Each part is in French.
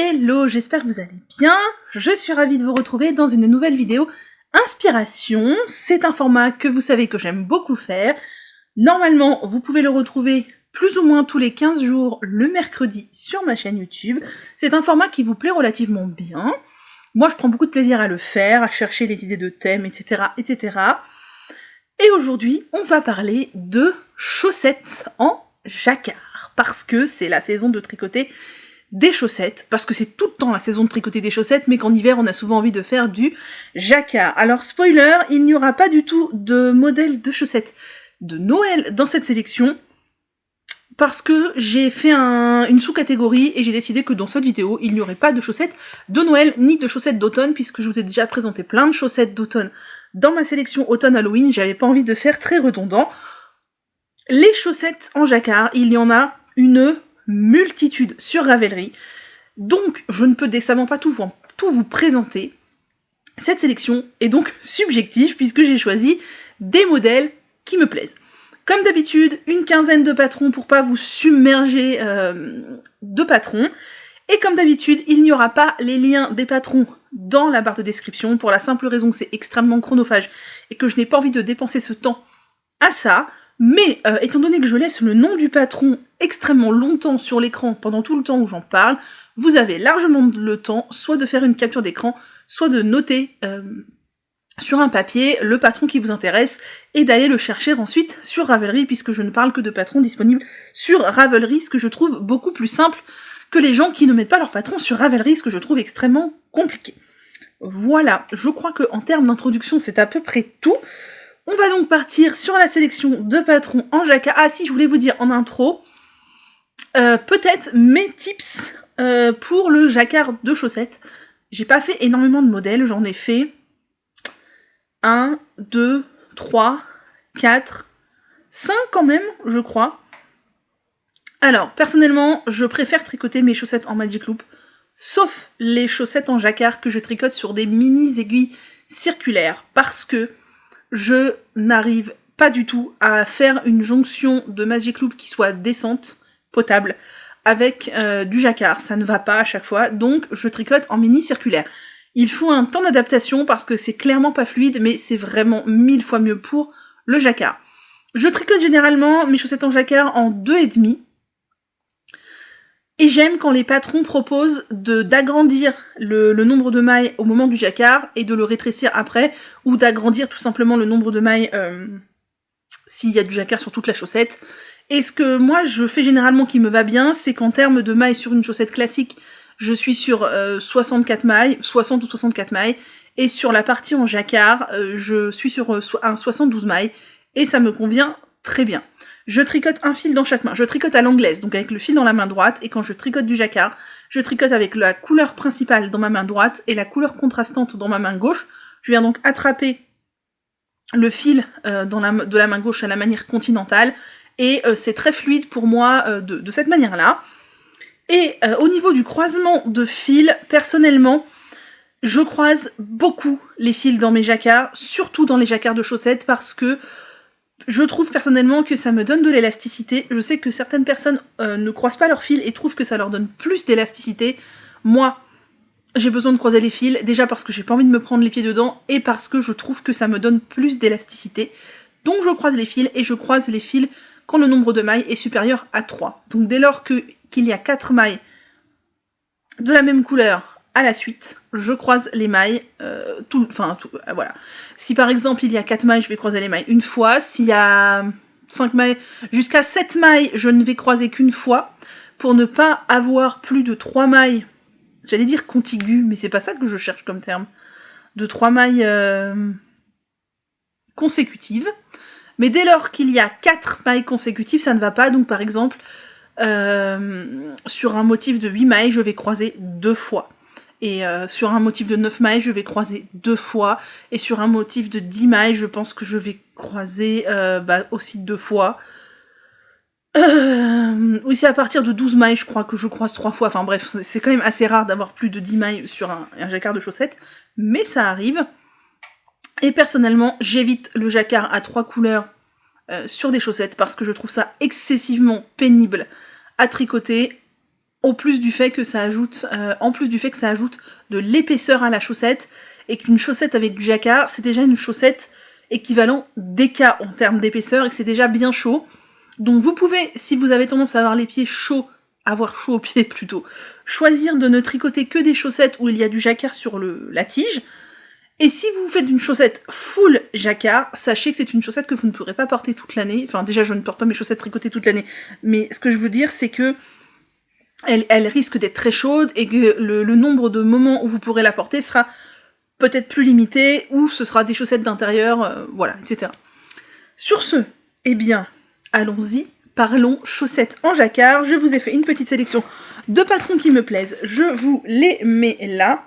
Hello, j'espère que vous allez bien. Je suis ravie de vous retrouver dans une nouvelle vidéo inspiration. C'est un format que vous savez que j'aime beaucoup faire. Normalement, vous pouvez le retrouver plus ou moins tous les 15 jours le mercredi sur ma chaîne YouTube. C'est un format qui vous plaît relativement bien. Moi, je prends beaucoup de plaisir à le faire, à chercher les idées de thèmes, etc., etc. Et aujourd'hui, on va parler de chaussettes en jacquard, parce que c'est la saison de tricoter des chaussettes, parce que c'est tout le temps la saison de tricoter des chaussettes, mais qu'en hiver, on a souvent envie de faire du jacquard. Alors, spoiler, il n'y aura pas du tout de modèle de chaussettes de Noël dans cette sélection, parce que j'ai fait une sous-catégorie, et j'ai décidé que dans cette vidéo, il n'y aurait pas de chaussettes de Noël, ni de chaussettes d'automne, puisque je vous ai déjà présenté plein de chaussettes d'automne dans ma sélection automne-Halloween, j'avais pas envie de faire très redondant. Les chaussettes en jacquard, il y en a une multitude sur Ravelry, donc je ne peux décemment pas tout vous présenter. Cette sélection est donc subjective, puisque j'ai choisi des modèles qui me plaisent. Comme d'habitude, une quinzaine de patrons pour pas vous submerger de patrons. Et comme d'habitude, il n'y aura pas les liens des patrons dans la barre de description, pour la simple raison que c'est extrêmement chronophage et que je n'ai pas envie de dépenser ce temps à ça. Mais étant donné que je laisse le nom du patron extrêmement longtemps sur l'écran pendant tout le temps où j'en parle, vous avez largement le temps soit de faire une capture d'écran, soit de noter sur un papier le patron qui vous intéresse et d'aller le chercher ensuite sur Ravelry, puisque je ne parle que de patrons disponibles sur Ravelry, ce que je trouve beaucoup plus simple que les gens qui ne mettent pas leur patron sur Ravelry, ce que je trouve extrêmement compliqué. Voilà, je crois qu'en termes d'introduction, c'est à peu près tout. On va donc partir sur la sélection de patrons en jacquard. Ah si, je voulais vous dire en intro, peut-être mes tips pour le jacquard de chaussettes. J'ai pas fait énormément de modèles, j'en ai fait 1, 2, 3, 4, 5 quand même, je crois. Alors, personnellement, je préfère tricoter mes chaussettes en Magic Loop, sauf les chaussettes en jacquard que je tricote sur des mini aiguilles circulaires, parce que je n'arrive pas du tout à faire une jonction de Magic Loop qui soit décente, potable, avec du jacquard. Ça ne va pas à chaque fois, donc je tricote en mini circulaire. Il faut un temps d'adaptation parce que c'est clairement pas fluide, mais c'est vraiment 1000 fois mieux pour le jacquard. Je tricote généralement mes chaussettes en jacquard en 2,5. Et j'aime quand les patrons proposent d'agrandir le nombre de mailles au moment du jacquard et de le rétrécir après, ou d'agrandir tout simplement le nombre de mailles s'il y a du jacquard sur toute la chaussette. Et ce que moi je fais généralement qui me va bien, c'est qu'en termes de mailles sur une chaussette classique, je suis sur 64 mailles, 60 ou 64 mailles, et sur la partie en jacquard, je suis sur un 72 mailles, et ça me convient très bien. Je tricote un fil dans chaque main. Je tricote à l'anglaise, donc avec le fil dans la main droite, et quand je tricote du jacquard, je tricote avec la couleur principale dans ma main droite et la couleur contrastante dans ma main gauche. Je viens donc attraper le fil de la main gauche à la manière continentale, et c'est très fluide pour moi de cette manière-là. Et au niveau du croisement de fils, personnellement, je croise beaucoup les fils dans mes jacquards, surtout dans les jacquards de chaussettes, parce que je trouve personnellement que ça me donne de l'élasticité. Je sais que certaines personnes ne croisent pas leurs fils et trouvent que ça leur donne plus d'élasticité. Moi, j'ai besoin de croiser les fils, déjà parce que j'ai pas envie de me prendre les pieds dedans, et parce que je trouve que ça me donne plus d'élasticité. Donc je croise les fils, et je croise les fils quand le nombre de mailles est supérieur à 3. Donc dès lors qu'il y a 4 mailles de la même couleur à la suite, je croise les mailles, voilà. Si par exemple il y a 4 mailles, je vais croiser les mailles une fois. S'il y a 5 mailles, jusqu'à 7 mailles, je ne vais croiser qu'une fois, pour ne pas avoir plus de 3 mailles, j'allais dire contiguës, mais c'est pas ça que je cherche comme terme, de 3 mailles consécutives. Mais dès lors qu'il y a 4 mailles consécutives, ça ne va pas. Donc par exemple, sur un motif de 8 mailles, je vais croiser 2 fois. Et sur un motif de 9 mailles, je vais croiser 2 fois. Et sur un motif de 10 mailles, je pense que je vais croiser aussi 2 fois. Oui, c'est à partir de 12 mailles, je crois que je croise 3 fois. Enfin bref, c'est quand même assez rare d'avoir plus de 10 mailles sur un jacquard de chaussettes. Mais ça arrive. Et personnellement, j'évite le jacquard à 3 couleurs sur des chaussettes parce que je trouve ça excessivement pénible à tricoter. en plus du fait que ça ajoute de l'épaisseur à la chaussette, et qu'une chaussette avec du jacquard, c'est déjà une chaussette équivalent DK en termes d'épaisseur, et que c'est déjà bien chaud. Donc vous pouvez, si vous avez tendance à avoir les pieds chauds, avoir chaud aux pieds plutôt, choisir de ne tricoter que des chaussettes où il y a du jacquard sur la tige. Et si vous faites une chaussette full jacquard, sachez que c'est une chaussette que vous ne pourrez pas porter toute l'année. Enfin, déjà, je ne porte pas mes chaussettes tricotées toute l'année, mais ce que je veux dire, c'est que elle risque d'être très chaude, et que le nombre de moments où vous pourrez la porter sera peut-être plus limité, ou ce sera des chaussettes d'intérieur, voilà, etc. Sur ce, eh bien, allons-y, parlons chaussettes en jacquard. Je vous ai fait une petite sélection de patrons qui me plaisent, je vous les mets là,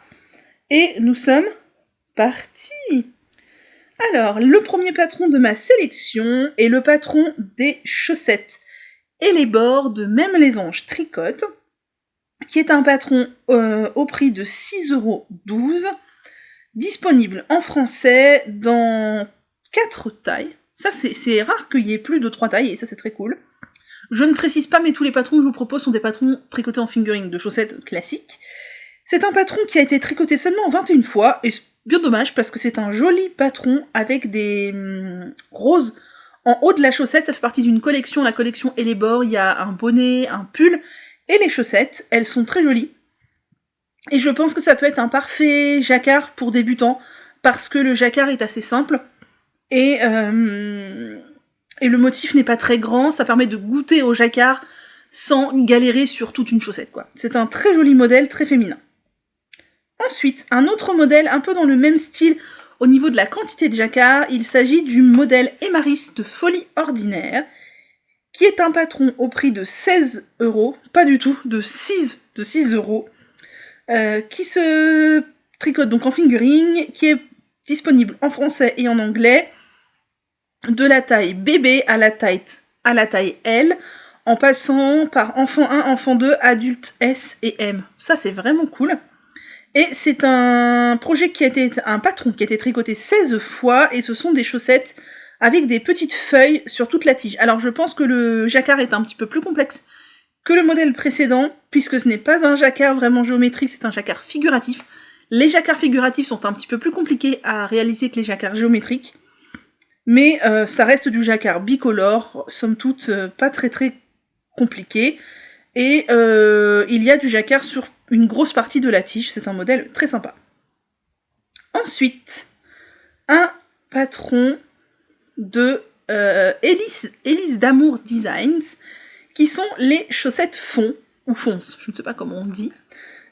et nous sommes partis. Alors, le premier patron de ma sélection est le patron des chaussettes et les bords de Même les Anges Tricote, qui est un patron au prix de 6,12 €, disponible en français dans 4 tailles. Ça, c'est rare qu'il y ait plus de 3 tailles, et ça, c'est très cool. Je ne précise pas, mais tous les patrons que je vous propose sont des patrons tricotés en fingering de chaussettes classiques. C'est un patron qui a été tricoté seulement 21 fois, et c'est bien dommage, parce que c'est un joli patron avec des roses en haut de la chaussette. Ça fait partie d'une collection, la collection et les bords. Il y a un bonnet, un pull, et les chaussettes, elles sont très jolies. Et je pense que ça peut être un parfait jacquard pour débutants, parce que le jacquard est assez simple, et le motif n'est pas très grand, ça permet de goûter au jacquard sans galérer sur toute une chaussette, quoi. C'est un très joli modèle, très féminin. Ensuite, un autre modèle un peu dans le même style au niveau de la quantité de jacquard, il s'agit du modèle Emaris de Folie Ordinaire, qui est un patron au prix de 16 €, pas du tout, de 6 €, qui se tricote donc en fingering, qui est disponible en français et en anglais, de la taille bébé à la taille L, en passant par enfant 1, enfant 2, adulte S et M. Ça, c'est vraiment cool. Et c'est un patron qui a été tricoté 16 fois, et ce sont des chaussettes avec des petites feuilles sur toute la tige. Alors je pense que le jacquard est un petit peu plus complexe que le modèle précédent, puisque ce n'est pas un jacquard vraiment géométrique, c'est un jacquard figuratif. Les jacquards figuratifs sont un petit peu plus compliqués à réaliser que les jacquards géométriques, mais ça reste du jacquard bicolore, somme toute pas très très compliqué, et il y a du jacquard sur une grosse partie de la tige, c'est un modèle très sympa. Ensuite, un patron de Élise d'Amour Designs, qui sont les chaussettes fond, ou fonce, je ne sais pas comment on dit.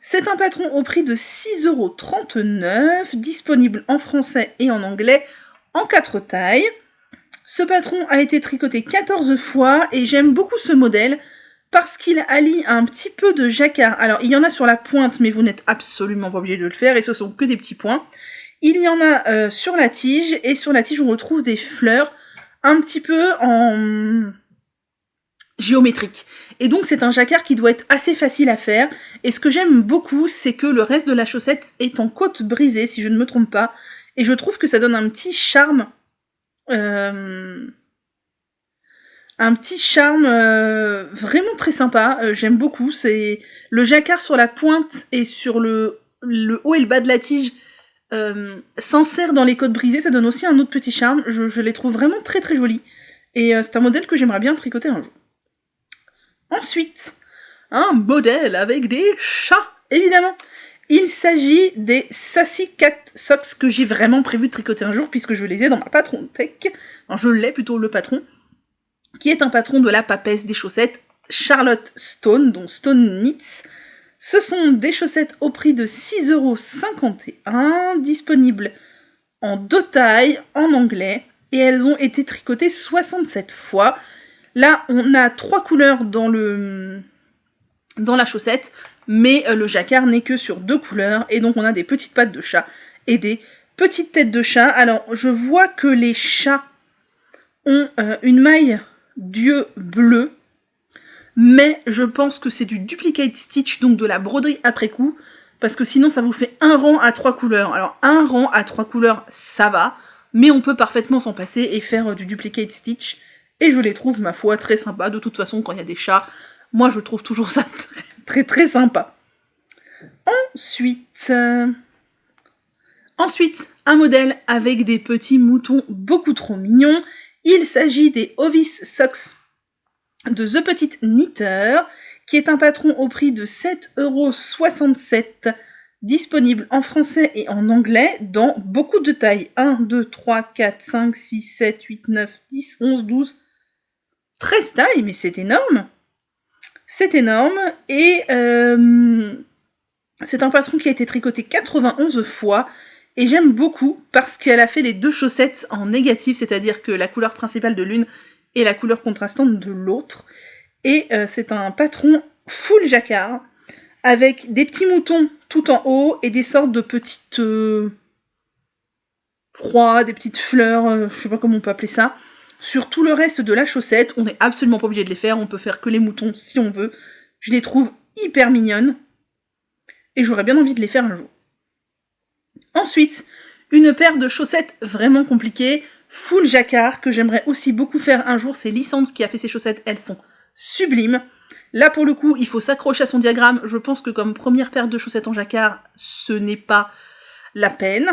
C'est un patron au prix de 6,39 €, disponible en français et en anglais, en 4 tailles. Ce patron a été tricoté 14 fois, et j'aime beaucoup ce modèle, parce qu'il allie un petit peu de jacquard. Alors, il y en a sur la pointe, mais vous n'êtes absolument pas obligé de le faire, et ce sont que des petits points. Il y en a sur la tige, et sur la tige, on retrouve des fleurs un petit peu en géométrique. Et donc, c'est un jacquard qui doit être assez facile à faire. Et ce que j'aime beaucoup, c'est que le reste de la chaussette est en côte brisée, si je ne me trompe pas. Et je trouve que ça donne un petit charme... vraiment très sympa, j'aime beaucoup. C'est le jacquard sur la pointe et sur le haut et le bas de la tige s'insère dans les côtes brisées, ça donne aussi un autre petit charme. Je les trouve vraiment très très jolis, et c'est un modèle que j'aimerais bien tricoter un jour. Ensuite, un modèle avec des chats, évidemment. Il s'agit des Sassy Cat Socks, que j'ai vraiment prévu de tricoter un jour, puisque je les ai dans ma patron tech. Enfin, je l'ai plutôt, le patron, qui est un patron de la papesse des chaussettes, Charlotte Stone, dont Stone Knits. Ce sont des chaussettes au prix de 6,51 €, disponibles en 2 tailles, en anglais, et elles ont été tricotées 67 fois. Là, on a 3 couleurs dans la chaussette, mais le jacquard n'est que sur 2 couleurs, et donc on a des petites pattes de chat et des petites têtes de chat. Alors, je vois que les chats ont une maille d'yeux bleu, mais je pense que c'est du duplicate stitch, donc de la broderie après coup, parce que sinon ça vous fait un rang à 3 couleurs. Alors un rang à 3 couleurs, ça va, mais on peut parfaitement s'en passer et faire du duplicate stitch, et je les trouve, ma foi, très sympas. De toute façon, quand il y a des chats, moi je trouve toujours ça très très très sympa. Ensuite, un modèle avec des petits moutons beaucoup trop mignons. Il s'agit des Ovis Socks de The Petite Knitter, qui est un patron au prix de 7,67 €, disponible en français et en anglais dans beaucoup de tailles. 1, 2, 3, 4, 5, 6, 7, 8, 9, 10, 11, 12, 13 tailles, mais c'est énorme. C'est énorme, et c'est un patron qui a été tricoté 91 fois, et j'aime beaucoup parce qu'elle a fait les deux chaussettes en négatif, c'est-à-dire que la couleur principale de l'une et la couleur contrastante de l'autre. Et c'est un patron full jacquard, avec des petits moutons tout en haut et des sortes de petites croix, des petites fleurs, je sais pas comment on peut appeler ça. Sur tout le reste de la chaussette, on n'est absolument pas obligé de les faire, on peut faire que les moutons si on veut. Je les trouve hyper mignonnes, et j'aurais bien envie de les faire un jour. Ensuite, une paire de chaussettes vraiment compliquées, full jacquard, que j'aimerais aussi beaucoup faire un jour. C'est Lysandre qui a fait ces chaussettes, elles sont sublimes. Là, pour le coup, il faut s'accrocher à son diagramme. Je pense que comme première paire de chaussettes en jacquard, ce n'est pas la peine.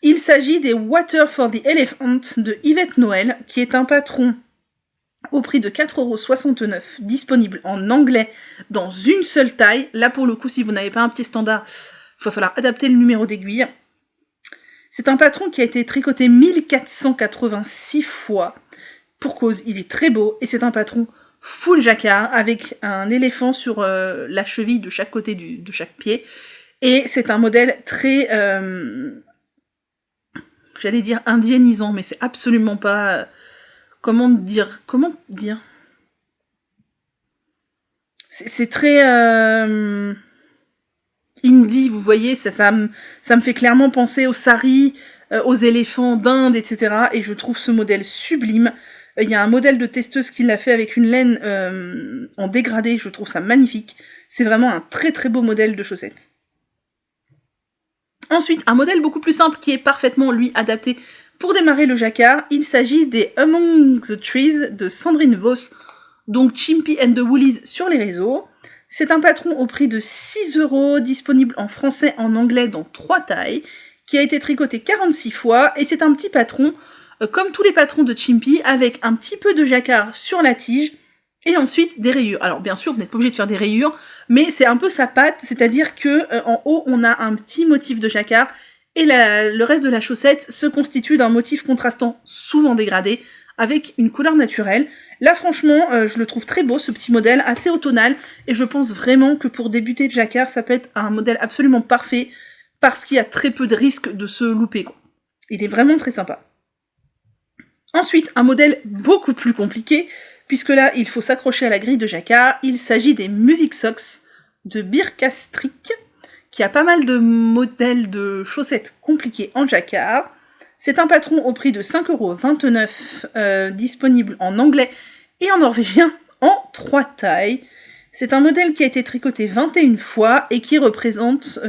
Il s'agit des Water for the Elephant de Yvette Noël, qui est un patron au prix de 4,69 €, disponible en anglais dans une seule taille. Là, pour le coup, si vous n'avez pas un pied standard, il va falloir adapter le numéro d'aiguille. C'est un patron qui a été tricoté 1486 fois. Pour cause, il est très beau, et c'est un patron full jacquard, avec un éléphant sur la cheville de chaque côté de chaque pied. Et c'est un modèle très, j'allais dire indianisant, mais c'est absolument pas... Comment dire C'est très... indie, vous voyez, ça me fait clairement penser aux saris, aux éléphants d'Inde, etc. Et je trouve ce modèle sublime. Il y a un modèle de testeuse qui l'a fait avec une laine en dégradé, je trouve ça magnifique. C'est vraiment un très très beau modèle de chaussettes. Ensuite, un modèle beaucoup plus simple qui est parfaitement, lui, adapté pour démarrer le jacquard. Il s'agit des Among the Trees de Sandrine Voss, donc Chimpy and the Woolies sur les réseaux. C'est un patron au prix de 6 €, disponible en français, en anglais dans 3 tailles, qui a été tricoté 46 fois, et c'est un petit patron, comme tous les patrons de Chimpy, avec un petit peu de jacquard sur la tige, et ensuite des rayures. Alors bien sûr, vous n'êtes pas obligé de faire des rayures, mais c'est un peu sa patte, c'est-à-dire que en haut, on a un petit motif de jacquard, et le reste de la chaussette se constitue d'un motif contrastant, souvent dégradé, avec une couleur naturelle. Là, franchement, je le trouve très beau, ce petit modèle, assez automnal, et je pense vraiment que pour débuter le jacquard, ça peut être un modèle absolument parfait, parce qu'il y a très peu de risques de se louper, quoi. Il est vraiment très sympa. Ensuite, un modèle beaucoup plus compliqué, puisque là, il faut s'accrocher à la grille de jacquard. Il s'agit des Music Socks de Birkastrick, qui a pas mal de modèles de chaussettes compliquées en jacquard. C'est un patron au prix de 5,29 €, disponible en anglais et en norvégien en 3 tailles. C'est un modèle qui a été tricoté 21 fois et qui représente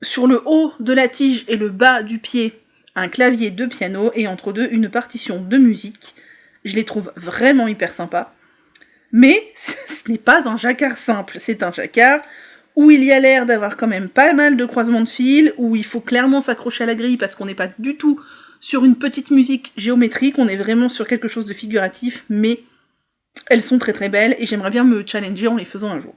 sur le haut de la tige et le bas du pied un clavier de piano et entre deux une partition de musique. Je les trouve vraiment hyper sympas. Mais ce n'est pas un jacquard simple, c'est un jacquard où il y a l'air d'avoir quand même pas mal de croisements de fils, où il faut clairement s'accrocher à la grille parce qu'on n'est pas du tout sur une petite musique géométrique, on est vraiment sur quelque chose de figuratif, mais elles sont très très belles et j'aimerais bien me challenger en les faisant un jour.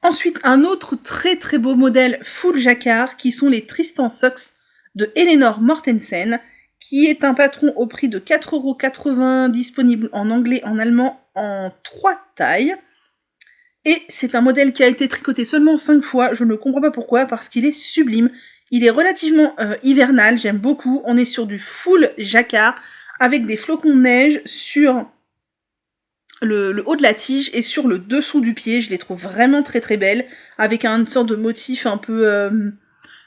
Ensuite, un autre très très beau modèle full jacquard qui sont les Tristan Socks de Eleanor Mortensen, qui est un patron au prix de 4,80 €, disponible en anglais, en allemand, en 3 tailles. Et c'est un modèle qui a été tricoté seulement 5 fois, je ne comprends pas pourquoi, parce qu'il est sublime. Il est relativement hivernal, j'aime beaucoup. On est sur du full jacquard, avec des flocons de neige sur le haut de la tige et sur le dessous du pied. Je les trouve vraiment très très belles, avec une sorte de motif un peu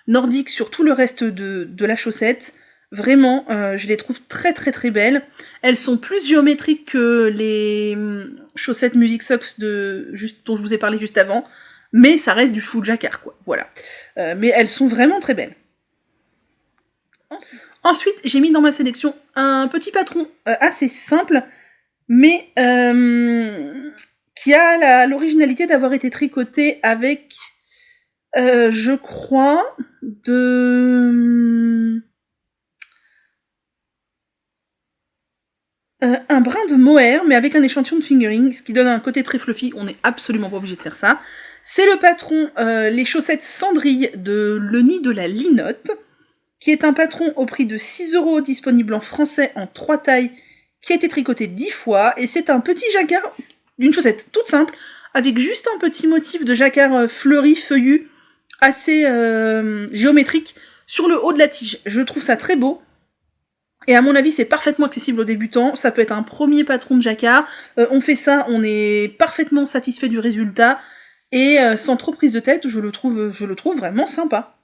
nordique sur tout le reste de la chaussette. Vraiment, je les trouve très très très belles. Elles sont plus géométriques que les chaussettes Music Socks dont je vous ai parlé juste avant, mais ça reste du full jacquard, quoi. Voilà. Mais elles sont vraiment très belles. Ensuite, j'ai mis dans ma sélection un petit patron assez simple, mais qui a l'originalité d'avoir été tricoté avec, je crois, un brin de mohair, mais avec un échantillon de fingering, ce qui donne un côté très fluffy. On n'est absolument pas obligé de faire ça. C'est le patron Les chaussettes cendrille de Le Nid de la Linotte, qui est un patron au prix de 6 €, disponible en français en 3 tailles, qui a été tricoté 10 fois, et c'est un petit jacquard, une chaussette toute simple, avec juste un petit motif de jacquard fleuri, feuillu, assez géométrique, sur le haut de la tige. Je trouve ça très beau. Et à mon avis, c'est parfaitement accessible aux débutants. Ça peut être un premier patron de jacquard. On fait ça, on est parfaitement satisfait du résultat. Et sans trop prise de tête, je le trouve vraiment sympa.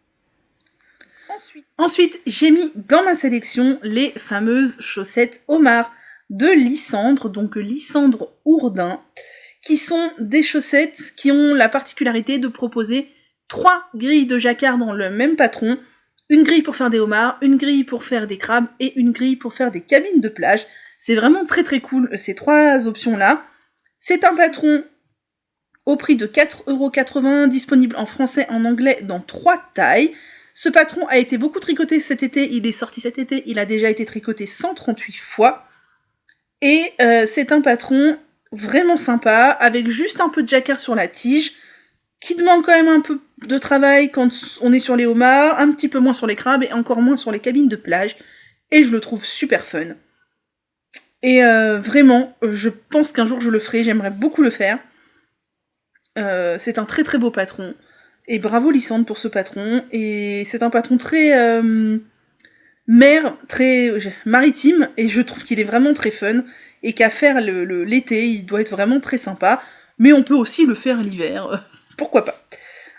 Ensuite, j'ai mis dans ma sélection les fameuses chaussettes Omar de Lysandre, donc Lysandre Ourdin, qui sont des chaussettes qui ont la particularité de proposer 3 grilles de jacquard dans le même patron. Une grille pour faire des homards, une grille pour faire des crabes et une grille pour faire des cabines de plage. C'est vraiment très très cool ces 3 options-là. C'est un patron au prix de 4,80 €, disponible en français, en anglais, dans 3 tailles. Ce patron a été beaucoup tricoté cet été, il est sorti cet été, il a déjà été tricoté 138 fois. Et c'est un patron vraiment sympa, avec juste un peu de jacquard sur la tige, qui demande quand même un peu de travail quand on est sur les homards, un petit peu moins sur les crabes et encore moins sur les cabines de plage. Et je le trouve super fun. Et vraiment, je pense qu'un jour je le ferai, j'aimerais beaucoup le faire. C'est un très très beau patron. Et bravo Lysandre pour ce patron. Et c'est un patron très mer, très maritime. Et je trouve qu'il est vraiment très fun. Et qu'à faire l'été, il doit être vraiment très sympa. Mais on peut aussi le faire l'hiver. Pourquoi pas.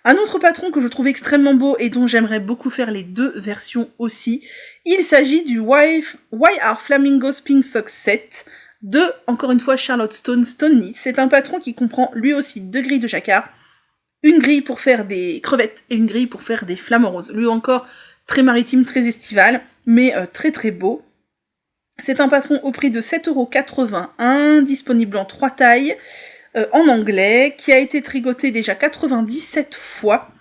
Un autre patron que je trouve extrêmement beau et dont j'aimerais beaucoup faire les 2 versions aussi, il s'agit du Why Are Flamingos Pink Socks Set de, encore une fois, Charlotte Stone Knit. C'est un patron qui comprend lui aussi 2 grilles de jacquard, une grille pour faire des crevettes et une grille pour faire des flamants roses. Lui encore, très maritime, très estival, mais très très beau. C'est un patron au prix de 7,81 €, disponible en 3 tailles, en anglais, qui a été tricoté déjà 97 fois.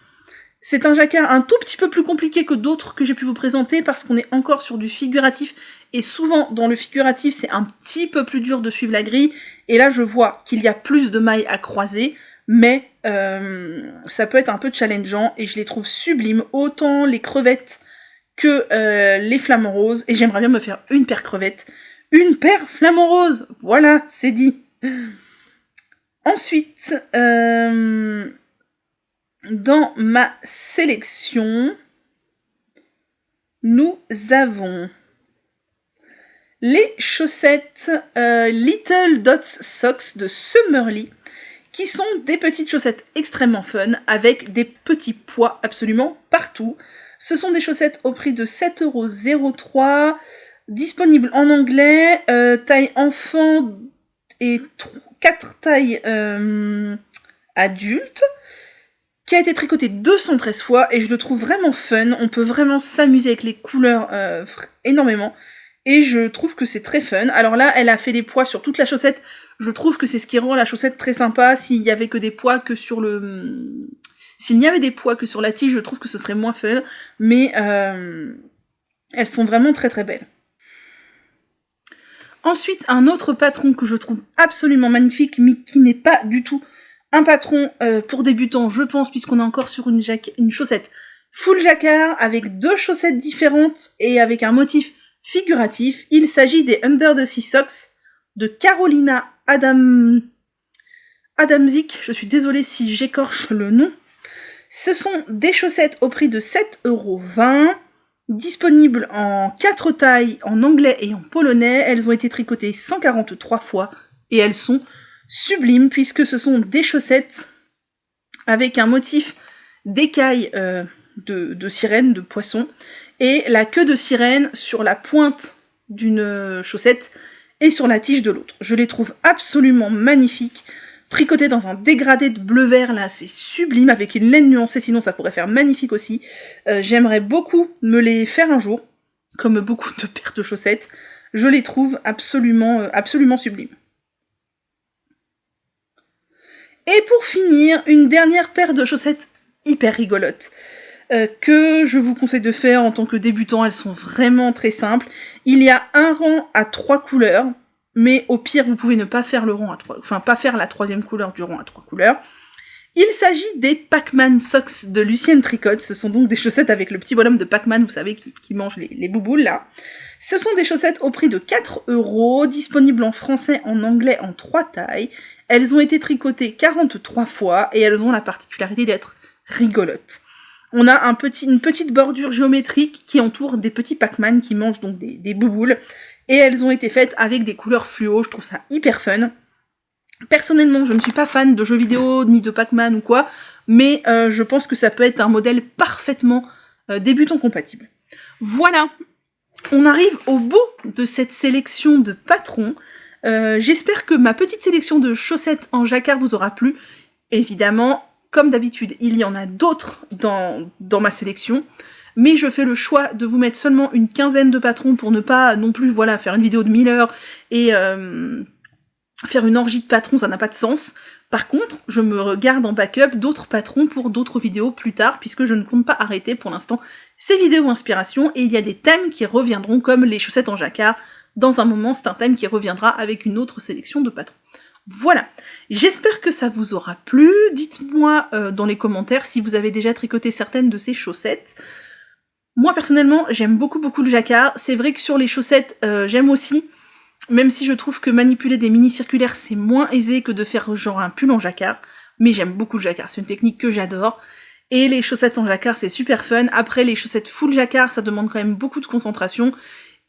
C'est un jacquard un tout petit peu plus compliqué que d'autres que j'ai pu vous présenter parce qu'on est encore sur du figuratif et souvent dans le figuratif c'est un petit peu plus dur de suivre la grille et là je vois qu'il y a plus de mailles à croiser mais ça peut être un peu challengeant et je les trouve sublimes, autant les crevettes que les flamants roses, et j'aimerais bien me faire une paire crevettes, une paire flamants roses, voilà, c'est dit. Ensuite, dans ma sélection, nous avons les chaussettes Little Dots Socks de Summerly, qui sont des petites chaussettes extrêmement fun, avec des petits pois absolument partout. Ce sont des chaussettes au prix de 7,03 €, disponibles en anglais, taille enfant et 4 tailles adultes, qui a été tricoté 213 fois, et je le trouve vraiment fun. On peut vraiment s'amuser avec les couleurs énormément, et je trouve que c'est très fun. Alors là, elle a fait les pois sur toute la chaussette. Je trouve que c'est ce qui rend la chaussette très sympa. S'il y avait que des pois que sur le... S'il n'y avait des pois que sur la tige, je trouve que ce serait moins fun. Mais elles sont vraiment très très belles. Ensuite, un autre patron que je trouve absolument magnifique, mais qui n'est pas du tout un patron pour débutants, je pense, puisqu'on est encore sur une chaussette full jacquard, avec 2 chaussettes différentes et avec un motif figuratif. Il s'agit des Under the Sea Socks de Carolina Adamczyk. Je suis désolée si j'écorche le nom. Ce sont des chaussettes au prix de 7,20 €, disponibles en 4 tailles, en anglais et en polonais. Elles ont été tricotées 143 fois et elles sont sublimes puisque ce sont des chaussettes avec un motif d'écaille de sirène, de poisson, et la queue de sirène sur la pointe d'une chaussette et sur la tige de l'autre. Je les trouve absolument magnifiques. Tricoté dans un dégradé de bleu-vert, là, c'est sublime, avec une laine nuancée, sinon ça pourrait faire magnifique aussi. J'aimerais beaucoup me les faire un jour, comme beaucoup de paires de chaussettes. Je les trouve absolument sublimes. Et pour finir, une dernière paire de chaussettes hyper rigolotes. Que je vous conseille de faire en tant que débutant, elles sont vraiment très simples. Il y a un rang à 3 couleurs, mais au pire, vous pouvez ne pas faire le rang à 3, enfin pas faire la 3e couleur du rang à 3 couleurs. Il s'agit des Pac-Man Socks de Lucienne Tricotte. Ce sont donc des chaussettes avec le petit bonhomme de Pac-Man, vous savez, qui mange les bouboules, là. Ce sont des chaussettes au prix de 4 €, disponibles en français, en anglais, en 3 tailles. Elles ont été tricotées 43 fois, et elles ont la particularité d'être rigolotes. On a une petite bordure géométrique qui entoure des petits Pac-Man qui mangent donc des bouboules. Et elles ont été faites avec des couleurs fluo, je trouve ça hyper fun. Personnellement, je ne suis pas fan de jeux vidéo, ni de Pac-Man ou quoi, mais je pense que ça peut être un modèle parfaitement débutant compatible. Voilà, on arrive au bout de cette sélection de patrons. J'espère que ma petite sélection de chaussettes en jacquard vous aura plu. Évidemment, comme d'habitude, il y en a d'autres dans ma sélection, mais je fais le choix de vous mettre seulement une quinzaine de patrons pour ne pas non plus faire une vidéo de 1000 heures et faire une orgie de patrons, ça n'a pas de sens. Par contre, je me garde en backup d'autres patrons pour d'autres vidéos plus tard, puisque je ne compte pas arrêter pour l'instant ces vidéos inspiration, et il y a des thèmes qui reviendront comme les chaussettes en jacquard. Dans un moment, c'est un thème qui reviendra avec une autre sélection de patrons. Voilà, j'espère que ça vous aura plu. Dites-moi dans les commentaires si vous avez déjà tricoté certaines de ces chaussettes. Moi personnellement, j'aime beaucoup le jacquard. C'est vrai que sur les chaussettes, j'aime aussi, même si je trouve que manipuler des mini circulaires c'est moins aisé que de faire genre un pull en jacquard, mais j'aime beaucoup le jacquard, c'est une technique que j'adore. Et les chaussettes en jacquard c'est super fun. Après les chaussettes full jacquard, ça demande quand même beaucoup de concentration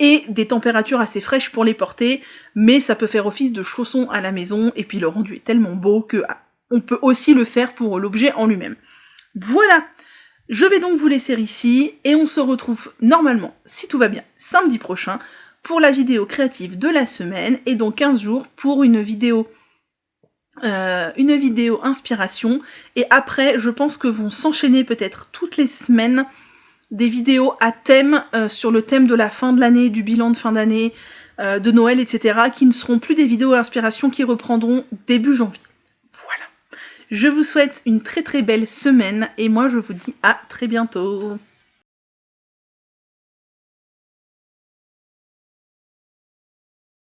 et des températures assez fraîches pour les porter, mais ça peut faire office de chaussons à la maison, et puis le rendu est tellement beau que on peut aussi le faire pour l'objet en lui-même. Voilà, je vais donc vous laisser ici, et on se retrouve normalement, si tout va bien, samedi prochain, pour la vidéo créative de la semaine, et dans 15 jours pour une vidéo inspiration, et après je pense que vont s'enchaîner peut-être toutes les semaines des vidéos à thème, sur le thème de la fin de l'année, du bilan de fin d'année, de Noël, etc., qui ne seront plus des vidéos inspiration, qui reprendront début janvier. Voilà. Je vous souhaite une très très belle semaine, et moi je vous dis à très bientôt.